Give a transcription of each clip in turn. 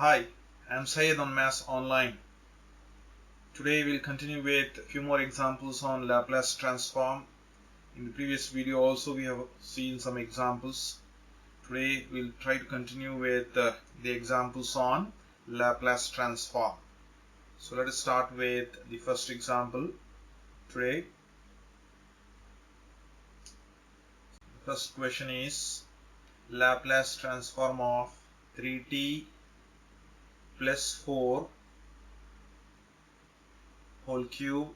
Hi, I'm Syed on Maths Online. Today we'll continue with a few more examples on Laplace transform. In the previous video also we have seen some examples. Today we'll try to continue with the examples on Laplace transform. So let us start with the first example today. The first question is Laplace transform of 3t plus 4 whole cube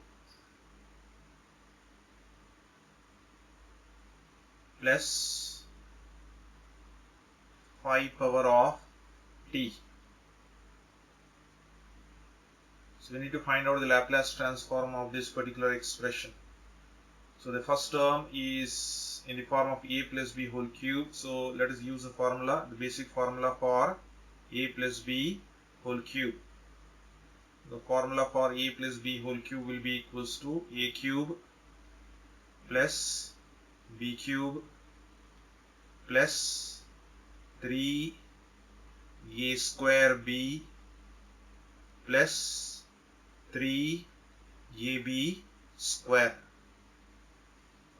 plus 5 power of t. So we need to find out the Laplace transform of this particular expression. So the first term is in the form of a plus b whole cube. So let us use the formula, the basic formula for a plus b whole cube. The formula for a plus b whole cube will be equals to a cube plus b cube plus 3a square b plus 3ab square.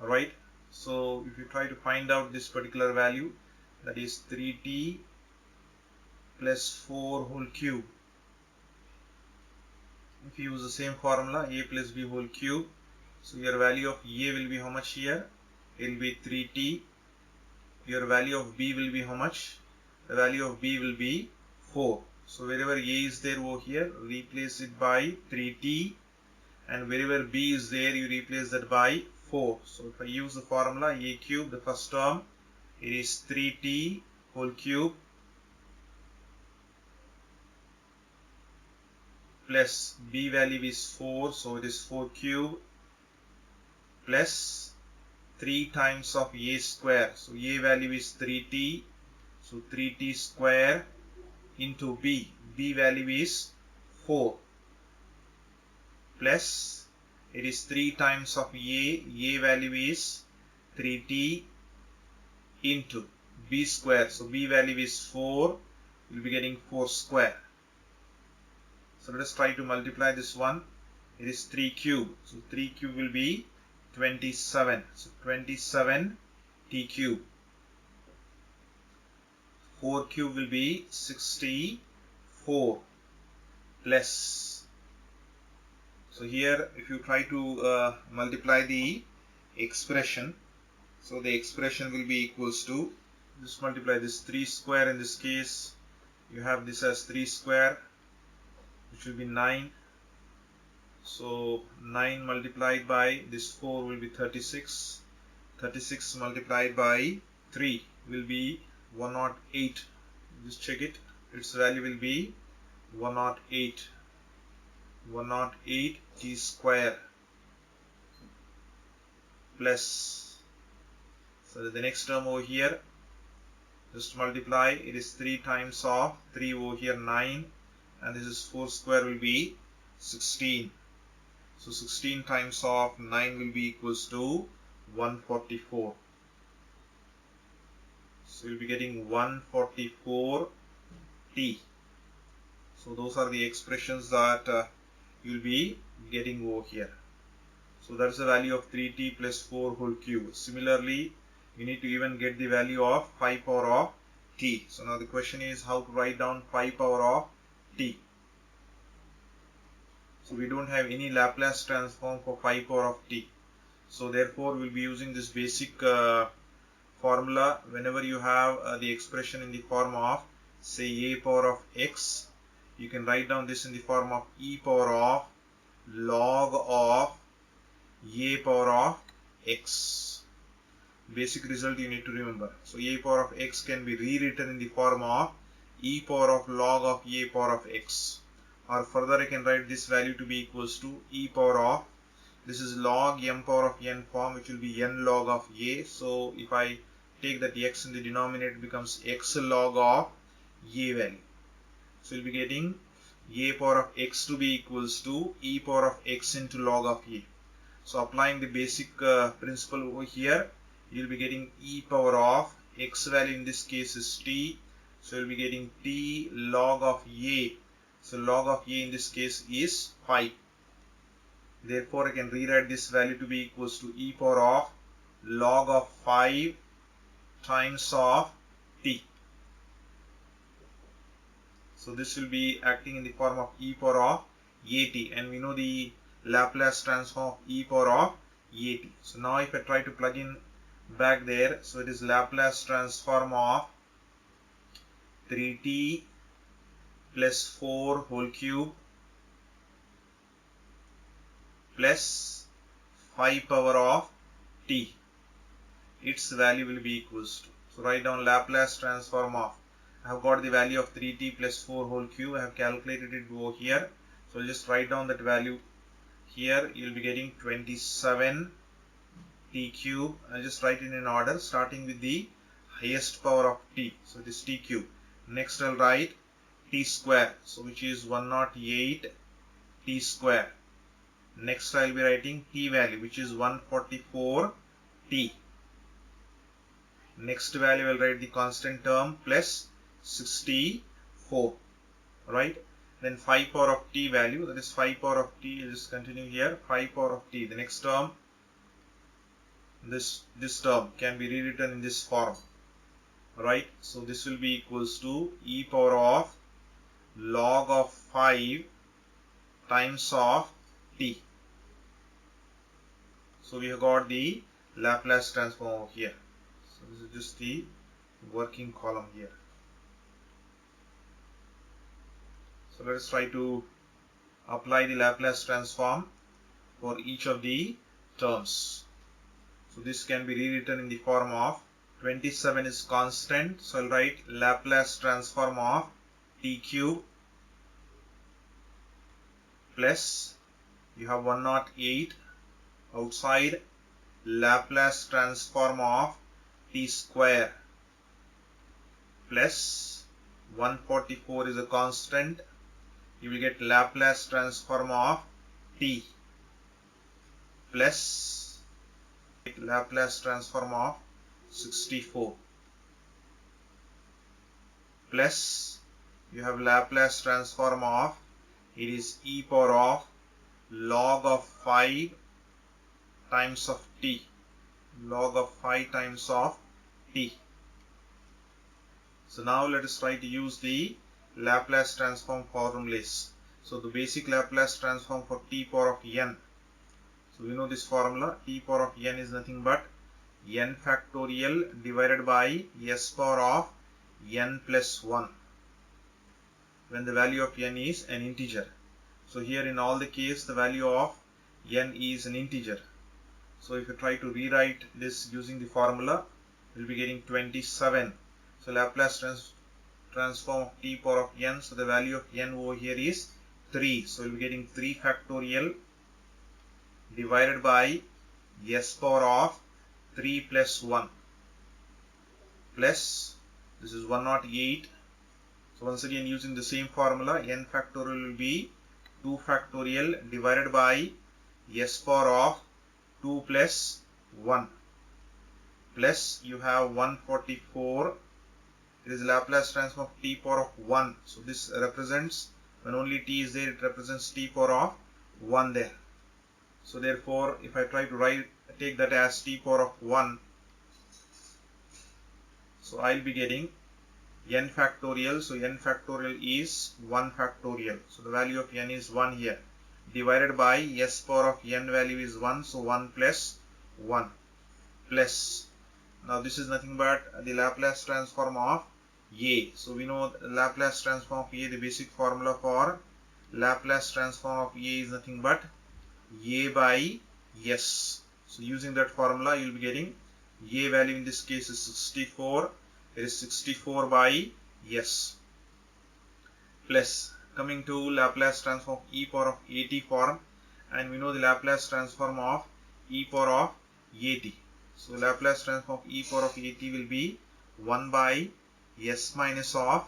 Alright, so if you try to find out this particular value, that is 3t plus 4 whole cube. If you use the same formula, a plus b whole cube, so your value of a will be how much here? It will be 3t. Your value of b will be how much? The value of b will be 4. So wherever a is there over here, replace it by 3t, and wherever b is there, you replace that by 4. So if I use the formula a cube, the first term, it is 3t whole cube plus b value is 4, so it is 4 cube plus 3 times of a square. So a value is 3t, so 3t square into b. b value is 4 plus it is 3 times of a value is 3t into b square. So b value is 4, we'll be getting 4 square. So let us try to multiply this one. It is 3 cube. So 3 cube will be 27. So 27 t cube. 4 cube will be 64 plus. So here if you try to multiply the expression, so the expression will be equals to, just multiply this 3 square. In this case you have this as 3 square, which will be 9. So 9 multiplied by this 4 will be 36. 36 multiplied by 3 will be 108. Just check it. Its value will be 108. 108 t square plus. So the next term over here, just multiply. It is 3 times of 3 over here 9, and this is 4 square will be 16. So 16 times of 9 will be equals to 144. So you'll be getting 144 t. So those are the expressions that you'll be getting over here. So that's the value of 3t plus 4 whole cube. Similarly, you need to even get the value of 5 power of t. So now the question is how to write down 5 power of t. So we don't have any Laplace transform for 5 power of t. So therefore we'll be using this basic formula. Whenever you have the expression in the form of say a power of x, you can write down this in the form of e power of log of a power of x. Basic result you need to remember. So a power of x can be rewritten in the form of e power of log of a power of x. Or further I can write this value to be equals to e power of, this is log m power of n form, which will be n log of a. So if I take that x in the denominator, it becomes x log of a value. So you'll be getting a power of x to be equals to e power of x into log of a. So applying the basic principle over here, you'll be getting e power of x value in this case is t. So we'll be getting t log of a. So log of a in this case is 5. Therefore I can rewrite this value to be equals to e power of log of 5 times of t. So this will be acting in the form of e power of at, and we know the Laplace transform of e power of at. So now if I try to plug in back there, so it is Laplace transform of 3t plus 4 whole cube plus 5 power of t. Its value will be equals to. So write down Laplace transform of. I have got the value of 3t plus 4 whole cube. I have calculated it over here. So I'll just write down that value here. You'll be getting 27 t cube. I'll just write it in order, starting with the highest power of t. So this t cube. Next I'll write t square. So which is 108 t square. Next I'll be writing t value, which is 144 t. Next value I'll write the constant term plus 64. Right? Then 5 power of t value, that is 5 power of t. I'll just continue here. 5 power of t. The next term, this term can be rewritten in this form. Right? So this will be equals to e power of log of 5 times of t. So we have got the Laplace transform over here. So this is just the working column here. So let us try to apply the Laplace transform for each of the terms. So this can be rewritten in the form of 27 is constant. So I'll write Laplace transform of t cube plus you have 108 outside Laplace transform of t square plus 144 is a constant. You will get Laplace transform of t plus Laplace transform of 64 plus you have Laplace transform of, it is e power of log of 5 times of t, log of 5 times of t. So now let us try to use the Laplace transform formulas. So the basic Laplace transform for t power of n. So we know this formula, t power of n is nothing but n factorial divided by s power of n plus 1 when the value of n is an integer. So here in all the case the value of n is an integer. So if you try to rewrite this using the formula, we will be getting 27. So Laplace transform of t power of n, so the value of n over here is 3. So we will be getting 3 factorial divided by s power of 3 plus 1 plus this is 108. So once again using the same formula, n factorial will be 2 factorial divided by s power of 2 plus 1 plus you have 144. It is Laplace transform of t power of 1. So this represents, when only t is there, it represents t power of 1 there. So therefore if I try to take that as t power of 1, so I'll be getting n factorial. So n factorial is 1 factorial. So the value of n is 1 here, divided by s power of n value is 1. So 1 plus 1 plus, now this is nothing but the Laplace transform of a. So we know the Laplace transform of a, the basic formula for Laplace transform of a is nothing but a by s. So using that formula you will be getting a value in this case is 64. It is 64 by s plus, coming to Laplace transform of e power of at form, and we know the Laplace transform of e power of at. So Laplace transform of e power of at will be 1 by s minus of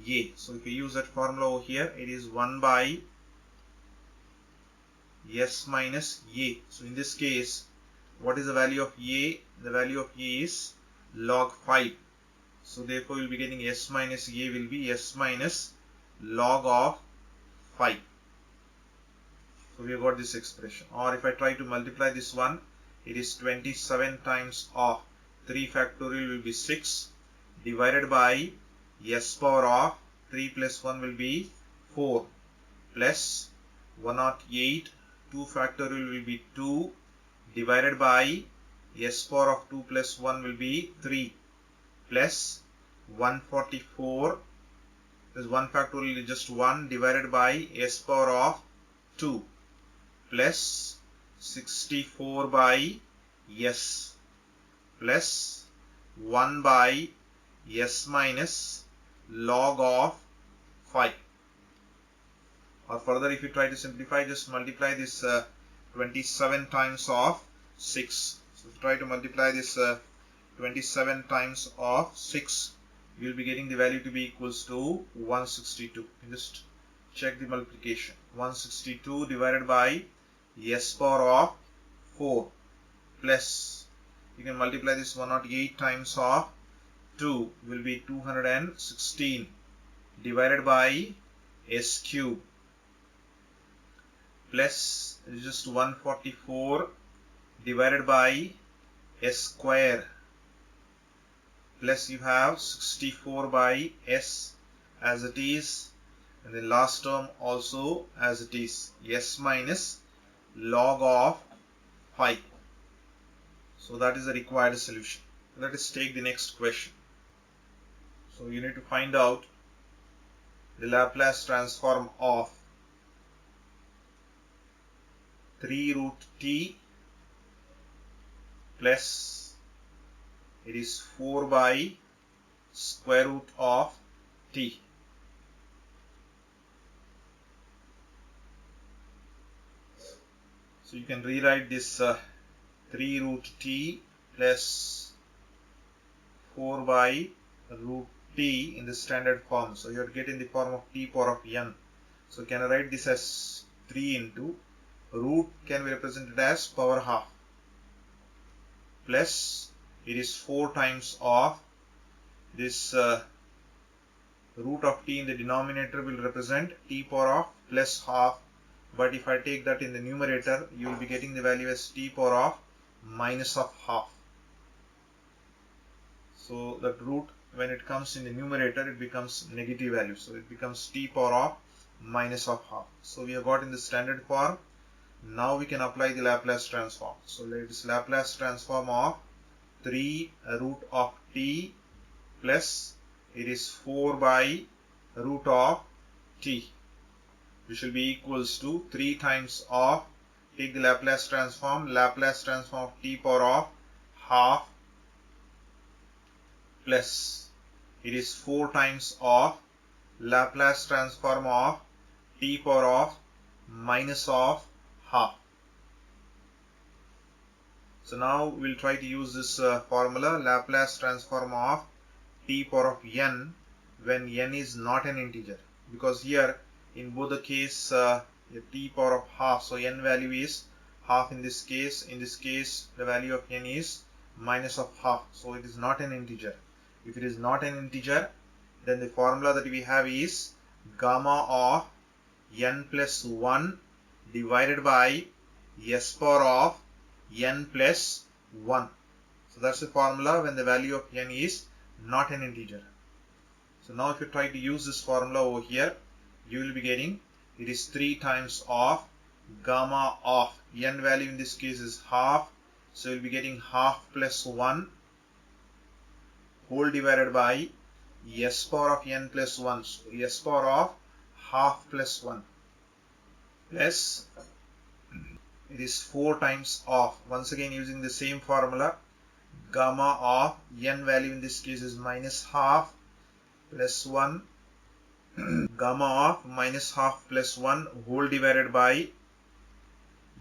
a. So if we use that formula over here, it is 1 by s minus a. So in this case, what is the value of a? The value of a is log 5. So therefore we will be getting s minus a will be s minus log of 5. So we have got this expression. Or if I try to multiply this one, it is 27 times of 3 factorial will be 6 divided by s power of 3 plus 1 will be 4 plus 108 2 factorial will be 2 divided by s power of 2 plus 1 will be 3 plus 144 plus 1 factorial is just 1 divided by s power of 2 plus 64 by s plus 1 by s minus log of 5. Or further, if you try to simplify, just multiply this 27 times of 6. So if you try to multiply this 27 times of 6, you will be getting the value to be equals to 162. Just check the multiplication. 162 divided by s power of 4 plus, you can multiply this 108 times of 2 will be 216 divided by s cube plus just 144 divided by s square plus you have 64 by s as it is, and the last term also as it is, s minus log of 5. So that is the required solution. Let us take the next question. So you need to find out the Laplace transform of 3 root t plus it is 4 by square root of t. So you can rewrite this 3 root t plus 4 by root t in the standard form. So you are getting the form of t power of n. So can I write this as 3 into root can be represented as power half plus it is 4 times of this root of t in the denominator will represent t power of plus half, but if I take that in the numerator, you will be getting the value as t power of minus of half. So that root, when it comes in the numerator, it becomes negative value, so it becomes t power of minus of half. So we have got in the standard form. Now we can apply the Laplace transform. So let us Laplace transform of 3 root of t plus it is 4 by root of t, which will be equals to 3 times of, take the Laplace transform of t power of half plus it is 4 times of Laplace transform of t power of minus of half. So now we'll try to use this formula, Laplace transform of t power of n when n is not an integer, because here in both the case t power of half, so n value is half in this case. In this case the value of n is minus of half, so it is not an integer. If it is not an integer, then the formula that we have is gamma of n plus 1 divided by s power of n plus 1. So that's the formula when the value of n is not an integer. So now if you try to use this formula over here, you will be getting it is 3 times of gamma of n value in this case is half, so you will be getting half plus 1 whole divided by s power of n plus 1, so s power of half plus 1 plus it is 4 times of, once again using the same formula, gamma of n value in this case is minus half plus 1 gamma of minus half plus 1 whole divided by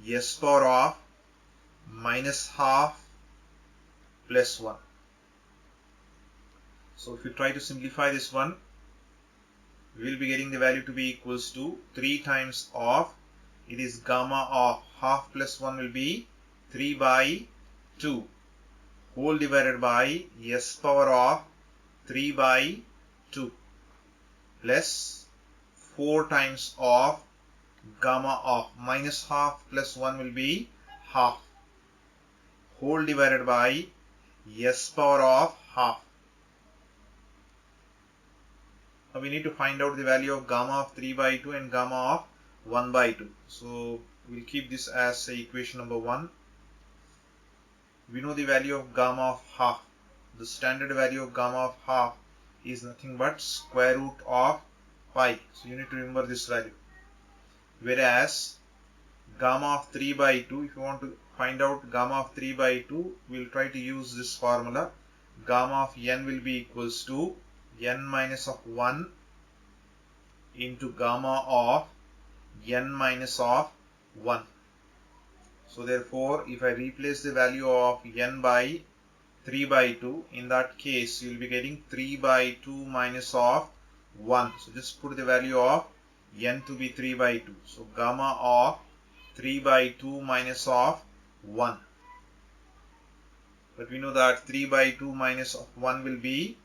s power of minus half plus 1. So if you try to simplify this one, we will be getting the value to be equals to 3 times of, it is gamma of half plus 1 will be 3 by 2 whole divided by s power of 3 by 2 plus 4 times of gamma of minus half plus 1 will be half whole divided by s power of half. Now we need to find out the value of gamma of 3 by 2 and gamma of 1 by 2. So we'll keep this as say equation number 1. We know the value of gamma of half. The standard value of gamma of half is nothing but square root of pi. So you need to remember this value. Whereas gamma of 3 by 2, if you want to find out gamma of 3 by 2, we'll try to use this formula. Gamma of n will be equals to n minus of 1 into gamma of n minus of 1. So therefore, if I replace the value of n by 3 by 2, in that case you will be getting 3 by 2 minus of 1. So just put the value of n to be 3 by 2. So gamma of 3 by 2 minus of 1. But we know that 3 by 2 minus of 1 will be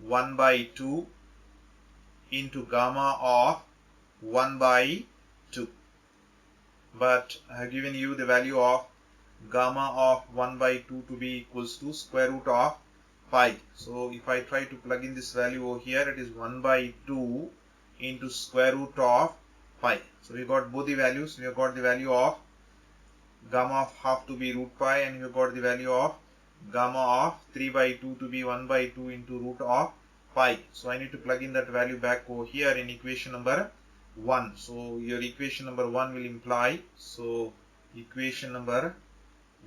1 by 2 into gamma of 1 by 2. But I have given you the value of gamma of 1 by 2 to be equals to square root of pi. So if I try to plug in this value over here, it is 1 by 2 into square root of pi. So we got both the values. We have got the value of gamma of half to be root pi, and we have got the value of gamma of 3 by 2 to be 1 by 2 into root of pi. So I need to plug in that value back over here in equation number 1. So your equation number 1 will imply, so equation number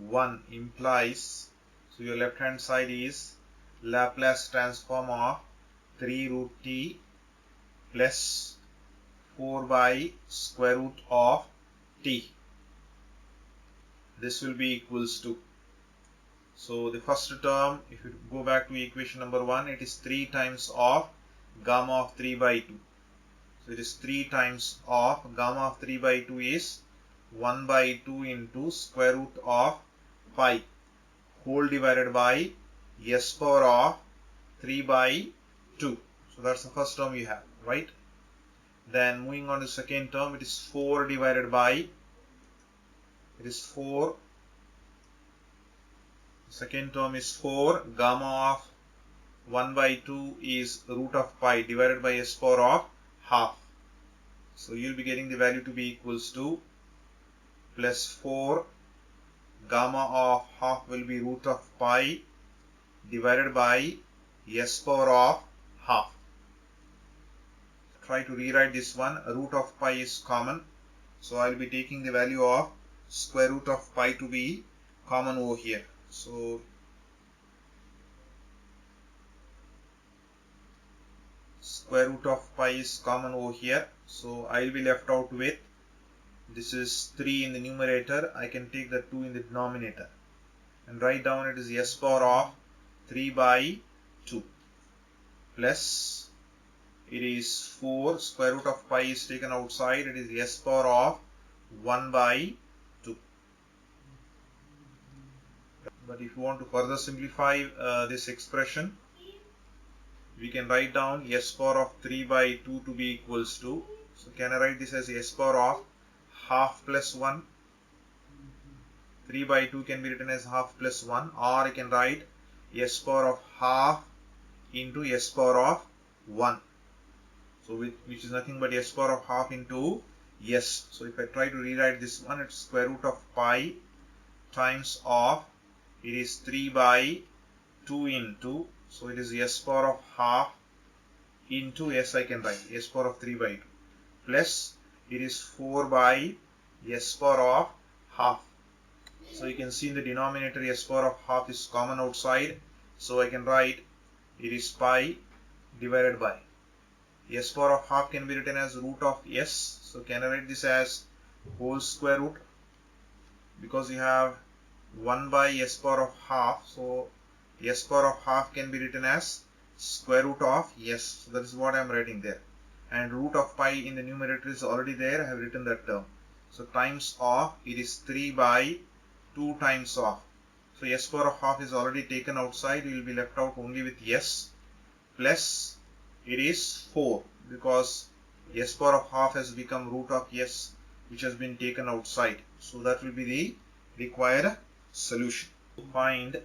1 implies, so your left hand side is Laplace transform of 3 root t plus 4 by square root of t. This will be equals to, so the first term, if you go back to equation number 1, it is 3 times of gamma of 3 by 2. So it is 3 times of gamma of 3 by 2 is 1 by 2 into square root of pi whole divided by s power of 3 by 2. So that's the first term you have, right? Then moving on to second term, it is 4 divided by, it is 4, second term is 4, gamma of 1 by 2 is root of pi divided by s power of half. So you'll be getting the value to be equals to plus 4 gamma of half will be root of pi divided by s power of half. Try to rewrite this one. Root of pi is common, so I'll be taking the value of square root of pi to be common over here. So square root of pi is common over here, so I will be left out with, this is 3 in the numerator, I can take the 2 in the denominator and write down it is s power of 3 by 2 plus it is 4, square root of pi is taken outside, it is s power of 1 by 2. But if you want to further simplify this expression, we can write down s power of 3 by 2 to be equals to, so can I write this as s power of half plus 1. 3 by 2 can be written as half plus 1, or I can write s power of half into s power of 1. So which is nothing but s power of half into s. So if I try to rewrite this one, it's square root of pi times of, it is 3 by 2 into, so it is s power of half into s, I can write s power of 3 by 2 plus it is 4 by s power of half. So you can see in the denominator s power of half is common outside, so I can write it is pi divided by s power of half can be written as root of s. So can I write this as whole square root, because you have 1 by s power of half, so s power of half can be written as square root of s. So that is what I am writing there, and root of pi in the numerator is already there, I have written that term. So times of, it is 3 by 2 times of, so s power of half is already taken outside, you will be left out only with s, plus it is 4 because s power of half has become root of s which has been taken outside. So that will be the required solution. To find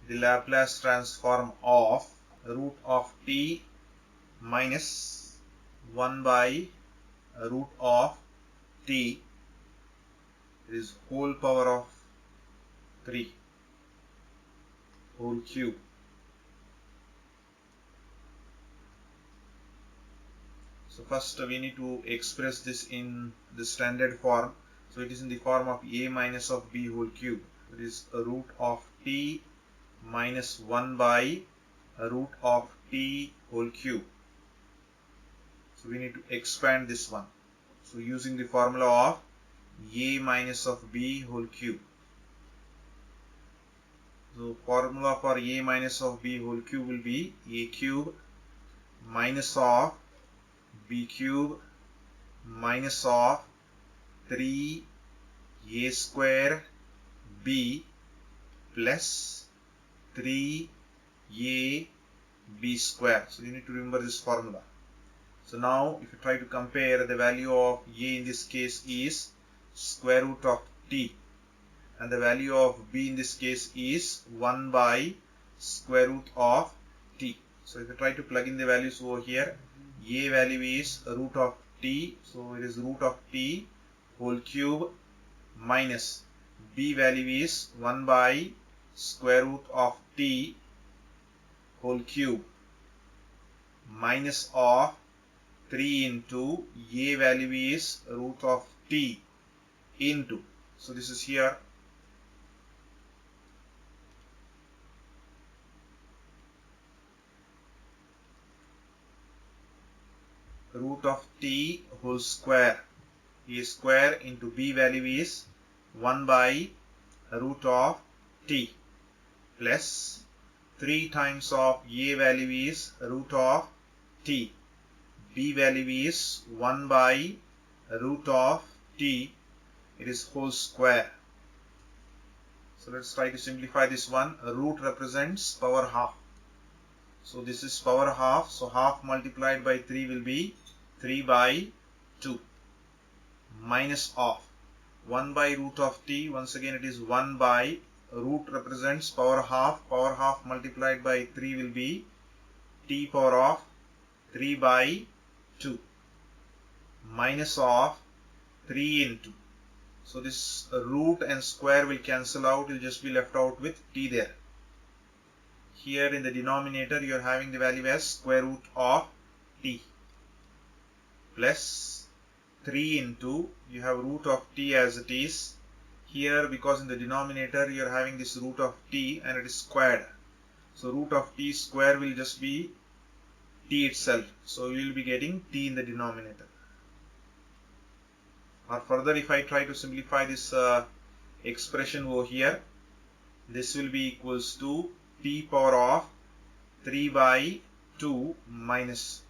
the Laplace transform of root of t minus 1 by root of t is whole power of 3 whole cube. So first we need to express this in the standard form. So it is in the form of a minus of b whole cube. It is a root of t minus 1 by a root of t whole cube. So we need to expand this one. So using the formula of a minus of b whole cube. So formula for a minus of b whole cube will be a cube minus of b cube minus of 3a square b plus 3a b square. So you need to remember this formula. So now if you try to compare, the value of a in this case is square root of t and the value of b in this case is 1 by square root of t. So if you try to plug in the values over here, a value is root of t, so it is root of t whole cube minus b value is 1 by square root of t whole cube minus of 3 into a value is root of t into, so this is here root of t whole square, a square into b value is 1 by root of t plus 3 times of a value is root of t, b value is 1 by root of t, it is whole square. So let's try to simplify this one. A root represents power half. So this is power half, so half multiplied by 3 will be 3 by 2 minus of 1 by root of t, once again it is 1 by root represents power half multiplied by 3 will be t power of 3 by 2 minus of 3 into, so this root and square will cancel out, will just be left out with t there. Here in the denominator you are having the value as square root of t plus 3 into, you have root of t as it is. Here because in the denominator you are having this root of t and it is squared, so root of t square will just be t itself, so you will be getting t in the denominator. Or further, if I try to simplify this expression over here, this will be equals to t power of 3 by 2 minus,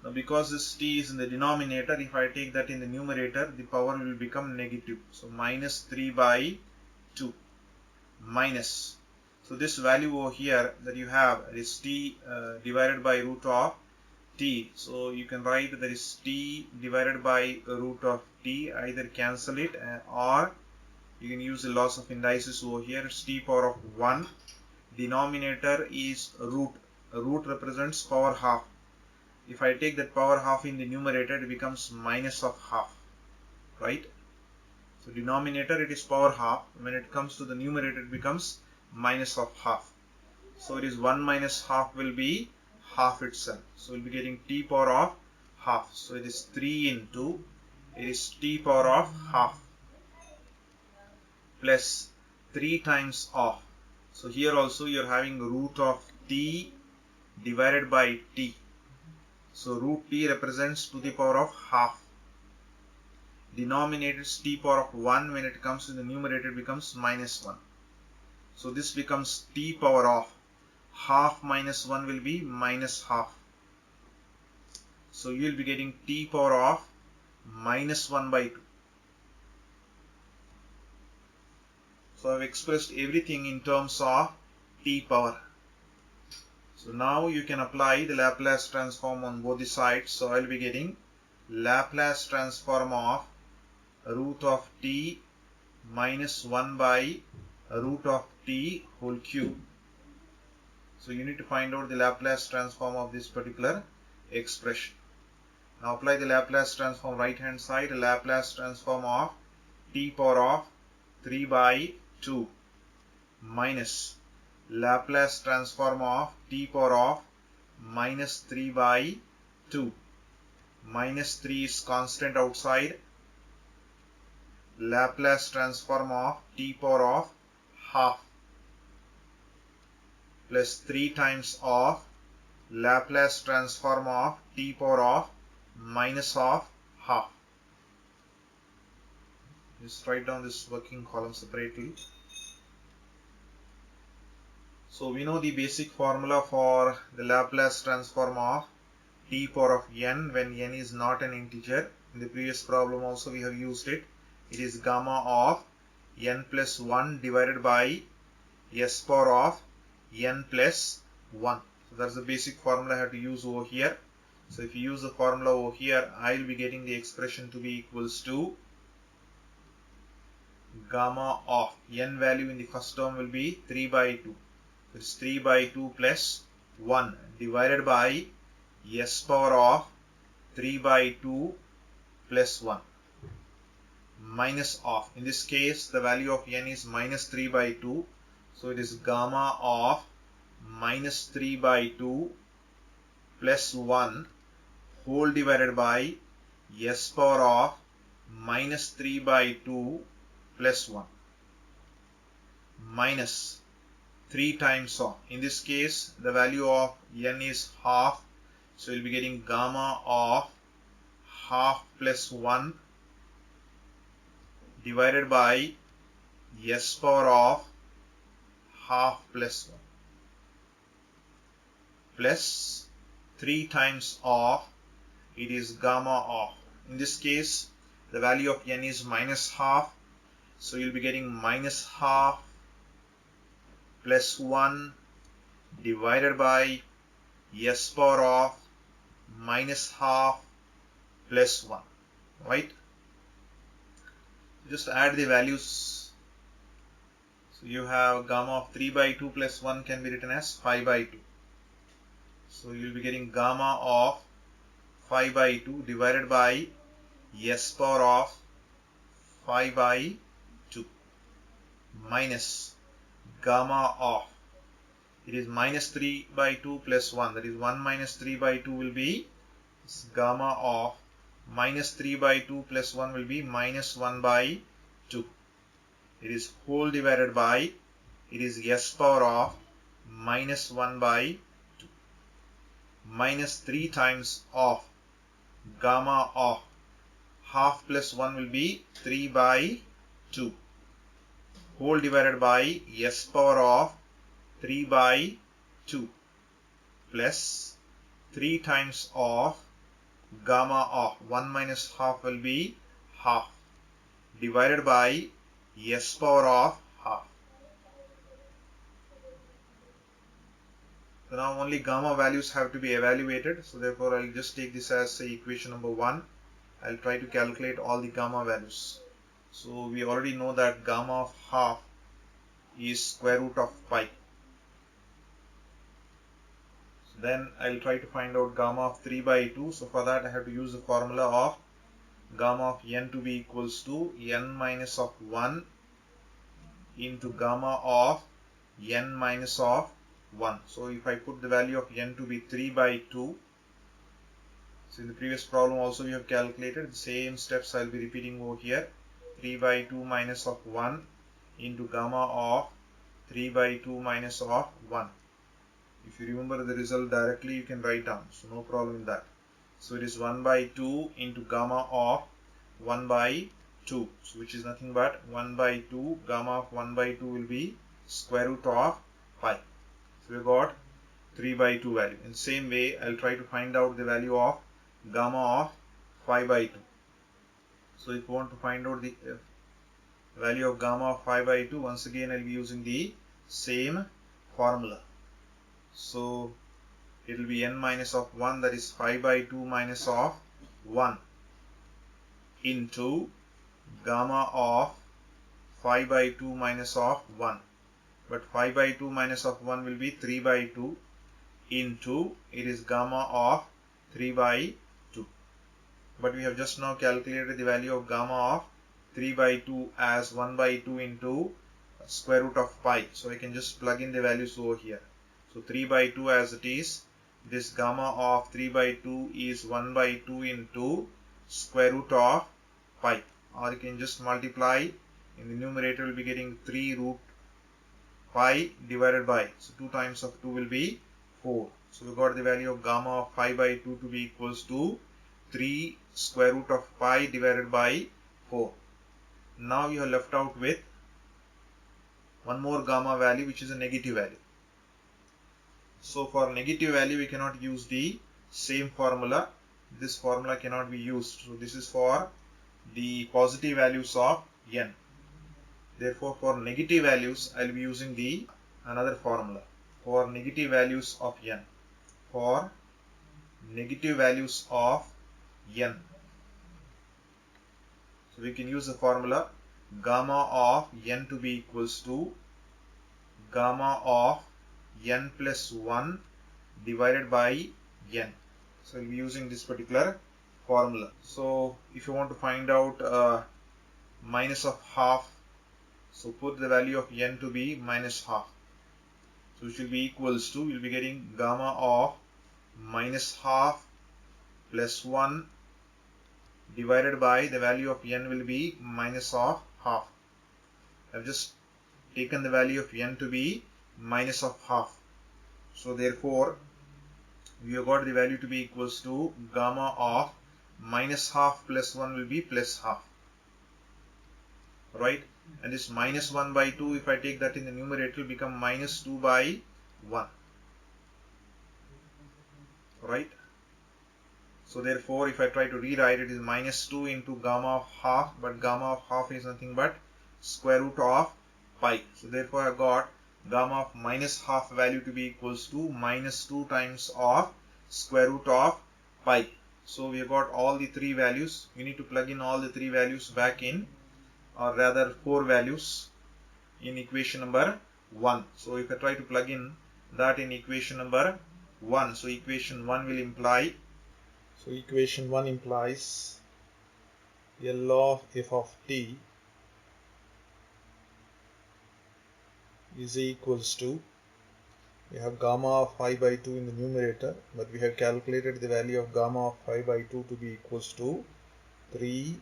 now because this t is in the denominator, if I take that in the numerator, the power will become negative, so minus 3 by 2 minus, so this value over here that you have is t divided by root of t, so you can write that is t divided by root of t, either cancel it or you can use the loss of indices over here. It's t power of 1, denominator is root, root represents power half. If I take that power half in the numerator, it becomes minus of half, right? So denominator it is power half, when it comes to the numerator it becomes minus of half, so it is 1 minus half will be half itself, so we'll be getting t power of half, so it is 3 into, it is t power of half plus 3 times of, so here also you are having root of t divided by t, so root t represents to the power of half, denominator is t power of 1, when it comes to the numerator it becomes minus 1, so this becomes t power of half minus 1 will be minus half, so you will be getting t power of minus 1 by 2. So I have expressed everything in terms of t power. So So now you can apply the Laplace transform on both the sides. So I will be getting Laplace transform of root of t minus 1 by root of t whole cube. So you need to find out the Laplace transform of this particular expression. Now apply the Laplace transform right hand side. Laplace transform of t power of 3 by 2 minus Laplace transform of t power of minus 3 by 2. Minus 3 is constant outside. Laplace transform of t power of half plus 3 times of Laplace transform of t power of minus of half. Just write down this working column separately. So we know the basic formula for the Laplace transform of t power of n when n is not an integer. In the previous problem also we have used it. It is gamma of n plus 1 divided by s power of n plus 1. So that's the basic formula I have to use over here. So if you use the formula over here, I will be getting the expression to be equals to gamma of n value in the first term will be 3 by 2. So it's 3 by 2 plus 1 divided by s power of 3 by 2 plus 1 minus of, in this case the value of n is minus 3 by 2. So it is gamma of minus 3 by 2 plus 1 whole divided by s power of minus 3 by 2 plus 1 minus 3 times of, in this case the value of n is half. So we'll be getting gamma of half plus 1 divided by s power of half plus 1 plus 3 times of, it is gamma of, in this case the value of n is minus half. So you'll be getting minus half plus 1 divided by s power of minus half plus 1, right? Just add the values. So you have gamma of 3 by 2 plus 1 can be written as 5 by 2. So you will be getting gamma of 5 by 2 divided by s power of 5 by 2 minus gamma of, it is minus 3 by 2 plus 1, that is 1 minus 3 by 2 will be gamma of minus 3 by 2 plus 1 will be minus 1 by 2. It is whole divided by, it is s power of minus 1 by 2 minus 3 times of gamma of half plus 1 will be 3 by 2 whole divided by s power of 3 by 2 plus 3 times of gamma of 1 minus half will be half divided by s power of half. So now only gamma values have to be evaluated. So therefore I'll just take this as equation number 1. I'll try to calculate all the gamma values. So we already know that gamma of half is square root of pi. So then I'll try to find out gamma of 3 by 2. So for that I have to use the formula of gamma of n to be equals to n minus of 1 into gamma of n minus of 1. So if I put the value of n to be 3 by 2, so in the previous problem also we have calculated the same steps I'll be repeating over here. 3 by 2 minus of 1 into gamma of 3 by 2 minus of 1. If you remember the result directly you can write down, so no problem in that. So it is 1 by 2 into gamma of 1 by 2, so which is nothing but 1 by 2, gamma of 1 by 2 will be square root of pi. So we got 3 by 2 value. In the same way I'll try to find out the value of gamma of 5 by 2. So if you want to find out the value of gamma of 5 by 2, once again I'll be using the same formula. So it will be n minus of 1, that is 5 by 2 minus of 1 into gamma of 5 by 2 minus of 1. But 5 by 2 minus of 1 will be 3 by 2 into, it is gamma of 3 by 2. But we have just now calculated the value of gamma of 3 by 2 as 1 by 2 into square root of pi. So I can just plug in the values over here. So 3 by 2 as it is, this gamma of 3 by 2 is 1 by 2 into square root of pi. Or you can just multiply, in the numerator we will be getting 3 root pi divided by, so 2 times of 2 will be 4. So we got the value of gamma of 5 by 2 to be equals to 3 square root of pi divided by 4. Now you are left out with one more gamma value, which is a negative value. So for negative value we cannot use the same formula. This formula cannot be used. So this is for the positive values of n. Therefore for negative values I will be using the another formula. For negative values of n. For negative values of n. So we can use the formula gamma of n to be equals to gamma of n plus 1 divided by n. So we'll be using this particular formula. So if you want to find out minus of half, so put the value of n to be minus half. So it will be equals to, we'll be getting gamma of minus half plus 1 divided by the value of n will be minus of half. I've just taken the value of n to be minus of half. So therefore we have got the value to be equals to gamma of minus half plus 1 will be plus half. Right? And this minus 1 by 2, if I take that in the numerator, it will become minus 2 by 1. Right? So therefore if I try to rewrite it, is minus 2 into gamma of half, but gamma of half is nothing but square root of pi. So therefore I got gamma of minus half value to be equals to minus 2 times of square root of pi. So we have got all the three values. We need to plug in all the three values back in, or rather 4 values in equation number 1. So if I try to plug in that in equation number 1, so equation 1 will imply, so equation 1 implies L of f of t is equals to, we have gamma of 5 by 2 in the numerator, but we have calculated the value of gamma of 5 by 2 to be equals to 3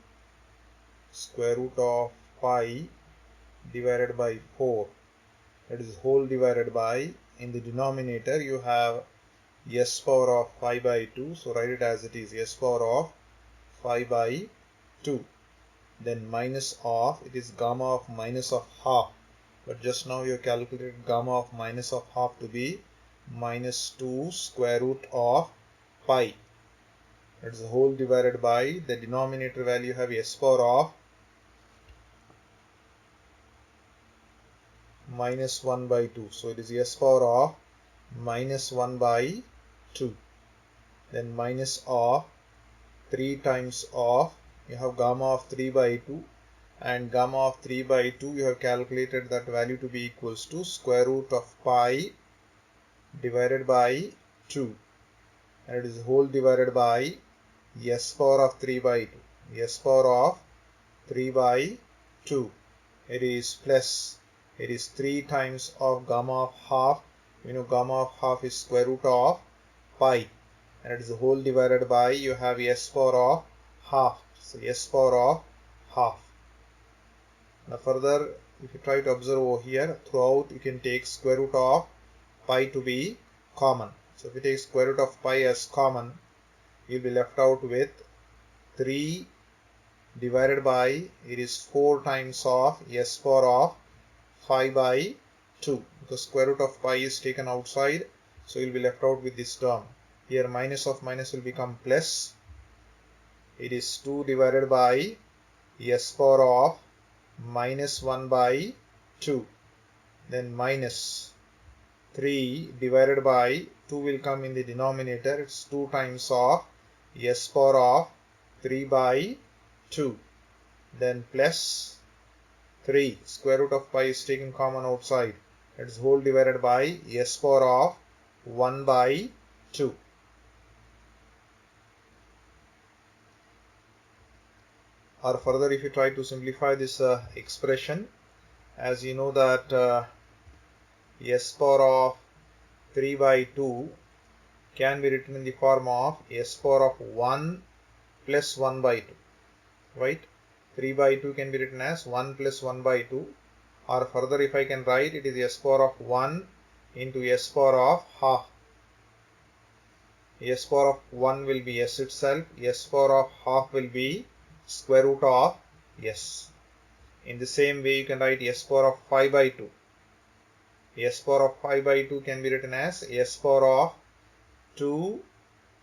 square root of pi divided by 4, that is whole divided by, in the denominator you have s power of 5 by 2, so write it as it is, s power of 5 by 2, then minus of, it is gamma of minus of half, but just now you have calculated gamma of minus of half to be minus 2 square root of pi, that is whole divided by, the denominator value you have s power of minus 1 by 2, so it is s power of minus 1 by 2, then minus of 3 times of, you have gamma of 3 by 2, and gamma of 3 by 2 you have calculated that value to be equals to square root of pi divided by 2, and it is whole divided by s power of 3 by 2, s power of 3 by 2, it is plus, it is 3 times of gamma of half, you know gamma of half is square root of pi, and it is the whole divided by, you have s power of half, so s power of half. Now further, if you try to observe over here, throughout you can take square root of pi to be common. So if you take square root of pi as common, you will be left out with 3 divided by, it is 4 times of s power of 5 by 2, because square root of pi is taken outside, so you will be left out with this term. Here minus of minus will become plus, it is 2 divided by s power of minus 1 by 2, then minus 3 divided by 2 will come in the denominator. It's 2 times of s power of 3 by 2. Then plus 3. Square root of pi is taken common outside. It's whole divided by s power of 1 by 2. Or further, if you try to simplify this expression, as you know that s power of 3 by 2 can be written in the form of s power of 1 plus 1 by 2, right? 3 by 2 can be written as 1 plus 1 by 2, or further if I can write, it is s power of 1 into s power of half. S power of 1 will be s itself, s power of half will be square root of s. In the same way, you can write s power of 5 by 2. S power of 5 by 2 can be written as s power of 2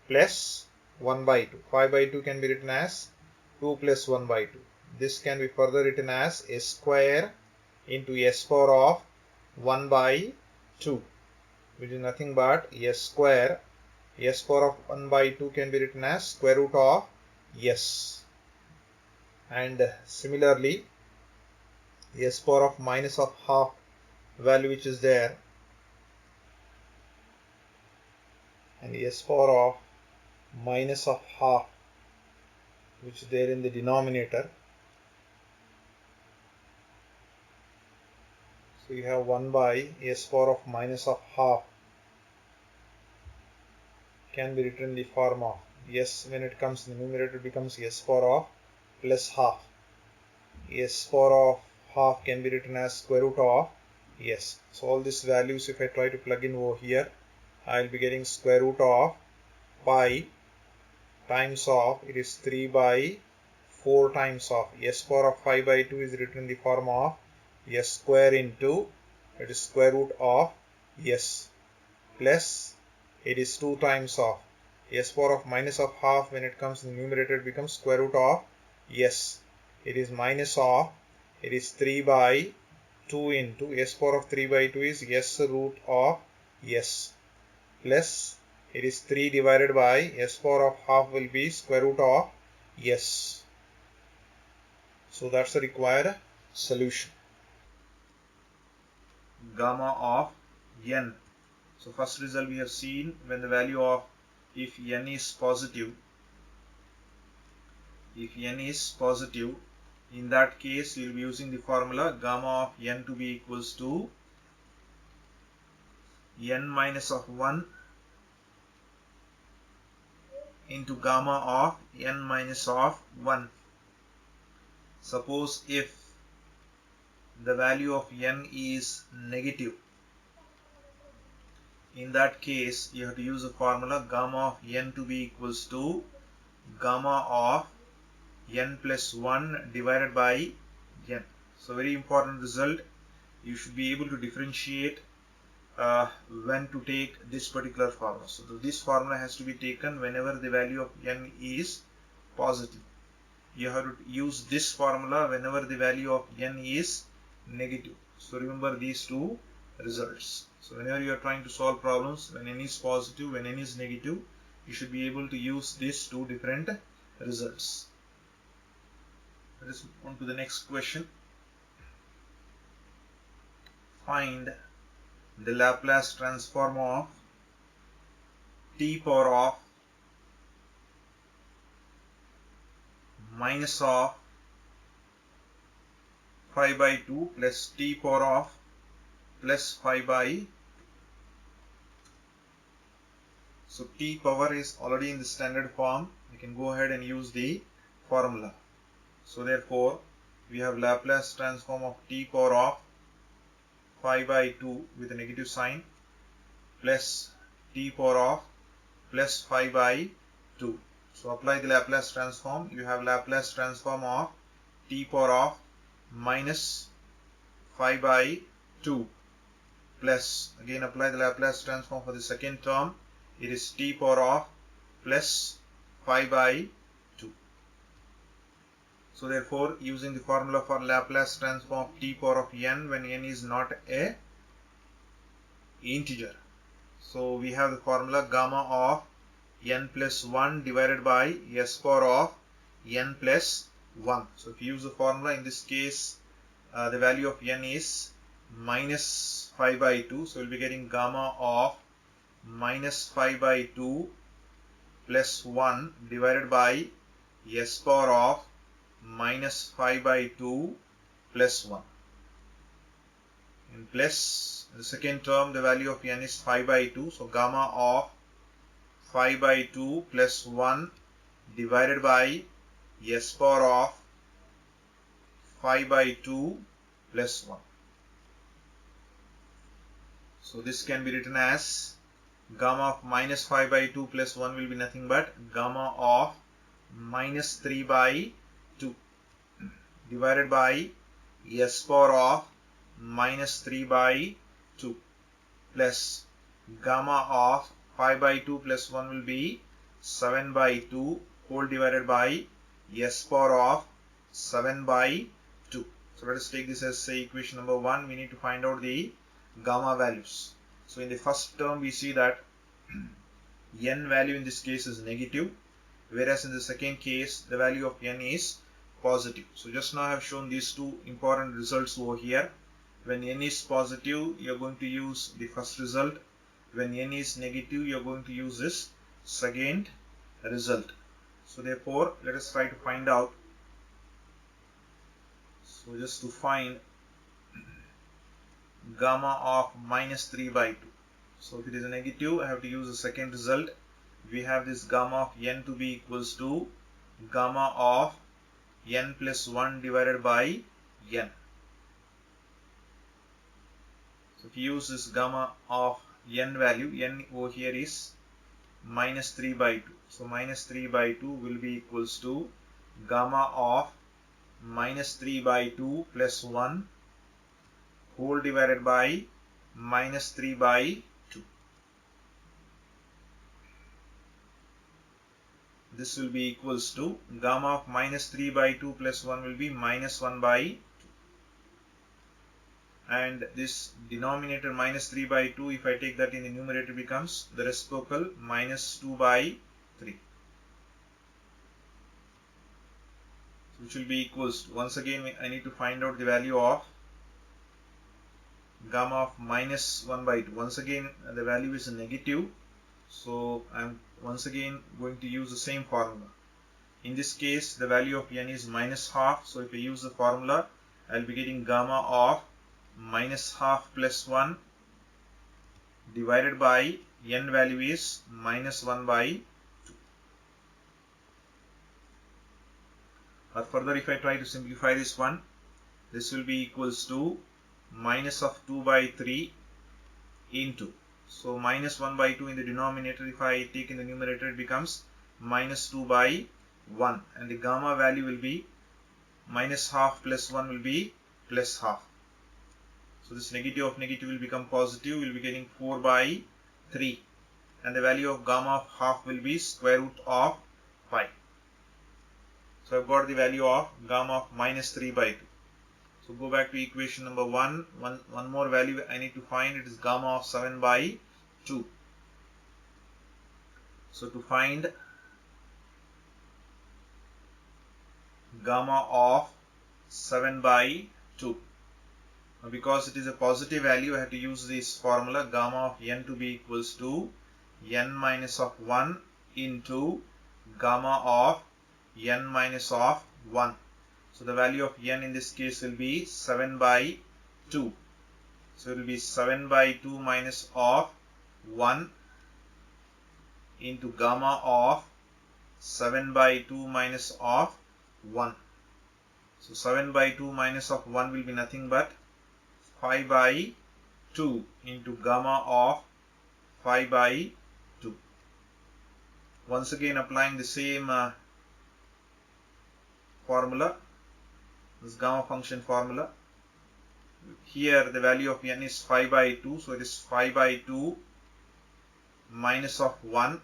plus 1 by 2. 5 by 2 can be written as 2 plus 1 by 2. This can be further written as s square into s power of 1 by 2, which is nothing but s square. S power of 1 by 2 can be written as square root of s. And similarly, s power of minus of half value which is there, and s power of minus of half which is there in the denominator. So you have 1 by s power of minus of half can be written in the form of s. When it comes in the numerator, it becomes s power of plus half. S power of half can be written as square root of s. So all these values, if I try to plug in over here, I will be getting square root of pi times of, it is 3 by 4 times of s power of 5 by 2 is written in the form of s square into, it is square root of s, plus it is 2 times of s power of minus of half. When it comes in the numerator, it becomes square root of s. It is minus of, it is 3 by 2 into s power of 3 by 2 is s root of s, plus it is 3 divided by s power of half will be square root of s. So that's the required solution. Gamma of n. So first result we have seen, when the value of, if n is positive, in that case we will be using the formula gamma of n to be equals to n minus of 1 into gamma of n minus of 1. Suppose if the value of n is negative, in that case you have to use the formula gamma of n to be equals to gamma of n plus 1 divided by n. So very important result. You should be able to differentiate when to take this particular formula. So this formula has to be taken whenever the value of n is positive. You have to use this formula whenever the value of n is negative. So remember these two results. So whenever you are trying to solve problems, when n is positive, when n is negative, you should be able to use these two different results. Let us move on to the next question. Find the Laplace transform of t power of minus of 5 by 2 plus t power of plus 5 by. So t power is already in the standard form. You can go ahead and use the formula. So therefore we have Laplace transform of t power of 5 by 2 with a negative sign plus t power of plus 5 by 2. So apply the Laplace transform. You have Laplace transform of t power of minus 5 by 2 plus, again apply the Laplace transform for the second term. It is t power of plus 5 by 2. So therefore using the formula for Laplace transform of t power of n when n is not a integer. So we have the formula gamma of n plus 1 divided by s power of n plus 1. So if you use the formula, in this case the value of n is minus 5 by 2. So we'll be getting gamma of minus 5 by 2 plus 1 divided by s power of minus 5 by 2 plus 1. And plus the second term, the value of n is 5 by 2. So gamma of 5 by 2 plus 1 divided by s power of 5 by 2 plus 1. So this can be written as gamma of minus 5 by 2 plus 1 will be nothing but gamma of minus 3 by 2 divided by s power of minus 3 by 2 plus gamma of 5 by 2 plus 1 will be 7 by 2 whole divided by s power of 7 by 2. So let us take this as say equation number 1. We need to find out the gamma values. So in the first term we see that n value in this case is negative, whereas in the second case the value of n is positive. So just now I have shown these two important results over here. When n is positive, you are going to use the first result. When n is negative, you are going to use this second result. So therefore, let us try to find out. So just to find gamma of minus 3 by 2. So if it is a negative, I have to use the second result. We have this gamma of n to be equals to gamma of n plus 1 divided by n. So if you use this gamma of n value, n over here is minus 3 by 2. So minus 3 by 2 will be equals to gamma of minus 3 by 2 plus 1 whole divided by minus 3 by 2. This will be equals to gamma of minus 3 by 2 plus 1 will be minus 1 by 2. And this denominator minus 3 by 2, if I take that in the numerator, becomes the reciprocal minus 2 by 3. So which will be equals to, once again I need to find out the value of gamma of minus 1 by 2. Once again the value is negative, so I am once again going to use the same formula. In this case the value of n is minus half, so if I use the formula I will be getting gamma of minus half plus 1 divided by n value is minus 1 by 2. Or further, if I try to simplify this one, this will be equals to minus of 2 by 3 into, so minus 1 by 2 in the denominator, if I take in the numerator it becomes minus 2 by 1, and the gamma value will be minus half plus 1 will be plus half. So this negative of negative will become positive, we will be getting 4 by 3, and the value of gamma of half will be square root of 5. So I've got the value of gamma of minus 3 by 2. So go back to equation number 1. One more value I need to find, it is gamma of 7 by 2. So to find gamma of 7 by 2, because it is a positive value, I have to use this formula gamma of n to be equals to n minus of 1 into gamma of n minus of 1. So the value of n in this case will be 7 by 2. So it will be 7 by 2 minus of 1 into gamma of 7 by 2 minus of 1. So 7 by 2 minus of 1 will be nothing but 5 by 2 into gamma of 5 by 2. Once again applying the same formula, this gamma function formula. Here the value of n is 5 by 2, so it is 5 by 2 minus of 1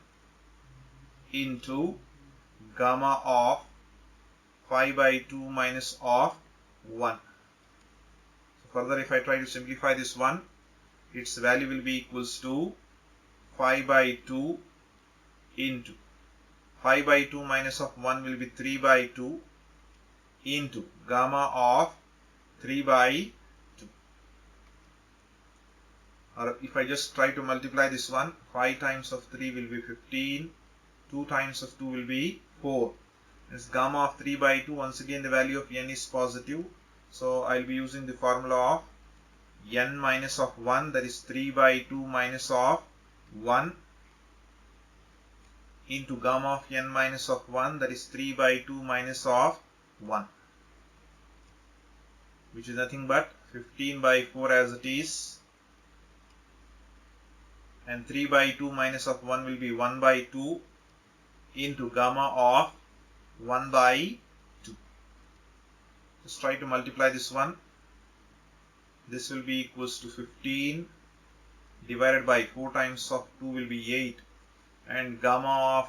into gamma of 5 by 2 minus of 1. So further, if I try to simplify this one, its value will be equals to 5 by 2 into 5 by 2 minus of 1 will be 3 by 2 into gamma of 3 by 2. Or if I just try to multiply this one, 5 times of 3 will be 15, 2 times of 2 will be 4. This gamma of 3 by 2, once again the value of n is positive, so I will be using the formula of n minus of 1, that is 3 by 2 minus of 1 into gamma of n minus of 1, that is 3 by 2 minus of 1, which is nothing but 15 by 4 as it is, and 3 by 2 minus of 1 will be 1 by 2 into gamma of 1 by 2. Just try to multiply this one. This will be equals to 15 divided by 4 times of 2 will be 8, and gamma of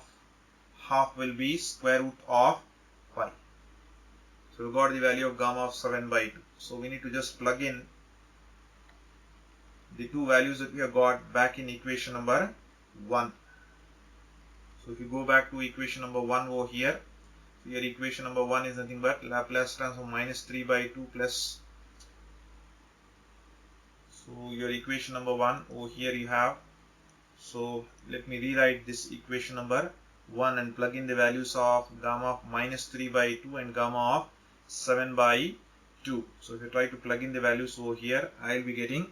half will be square root of 5. So we got the value of gamma of 7 by 2. So we need to just plug in the two values that we have got back in equation number 1. So if you go back to equation number 1 over here, so your equation number 1 is nothing but Laplace transform minus 3 by 2 plus. So your equation number 1 over here you have. So let me rewrite this equation number 1 and plug in the values of gamma of minus 3 by 2 and gamma of 7 by 2. So if you try to plug in the values over here, I will be getting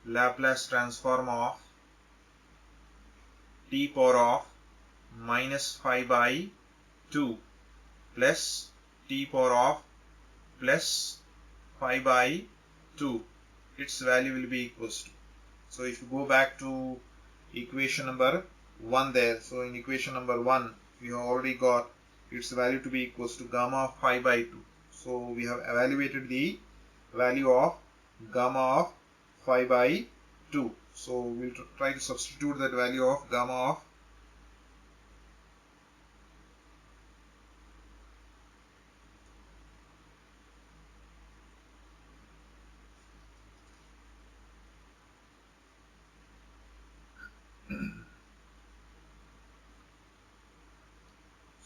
Laplace transform of t power of minus 5 by 2 plus t power of plus 5 by 2. Its value will be equals to. So if you go back to equation number 1 there, so in equation number 1 we have already got its value to be equals to gamma of 5 by 2. So we have evaluated the value of gamma of 5 by 2. So we'll try to substitute that value of gamma of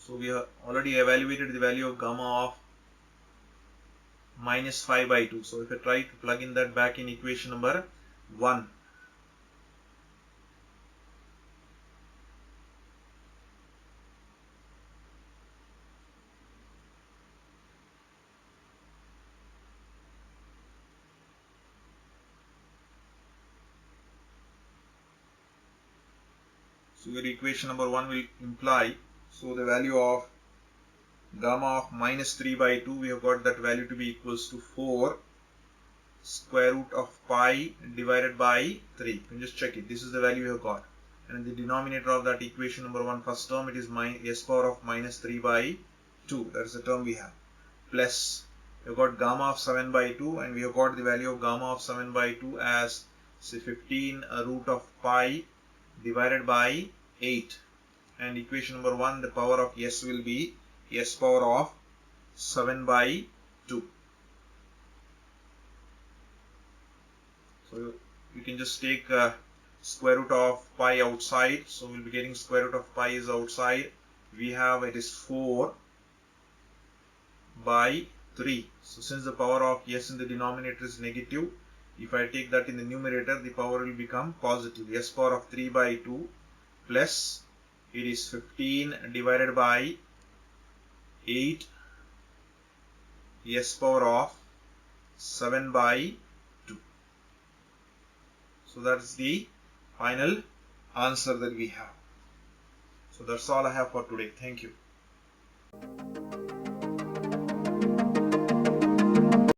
So we have already evaluated the value of gamma of minus 5 by 2. So if I try to plug in that back in equation number 1, so your equation number 1 will imply, so the value of gamma of minus 3 by 2, we have got that value to be equals to 4 square root of pi divided by 3. You can just check it. This is the value we have got. And in the denominator of that equation number 1 first term, it is s power of minus 3 by 2. That is the term we have. Plus, we have got gamma of 7 by 2, and we have got the value of gamma of 7 by 2 as, say, 15 root of pi divided by 8. And equation number 1, the power of s will be s power of 7 by 2. So you can just take square root of pi outside. So we'll be getting square root of pi is outside. We have it is 4 by 3. So since the power of s in the denominator is negative, if I take that in the numerator, the power will become positive. S power of 3 by 2 plus it is 15 divided by 8 s power of 7 by 2. So that's the final answer that we have. So that's all I have for today. Thank you.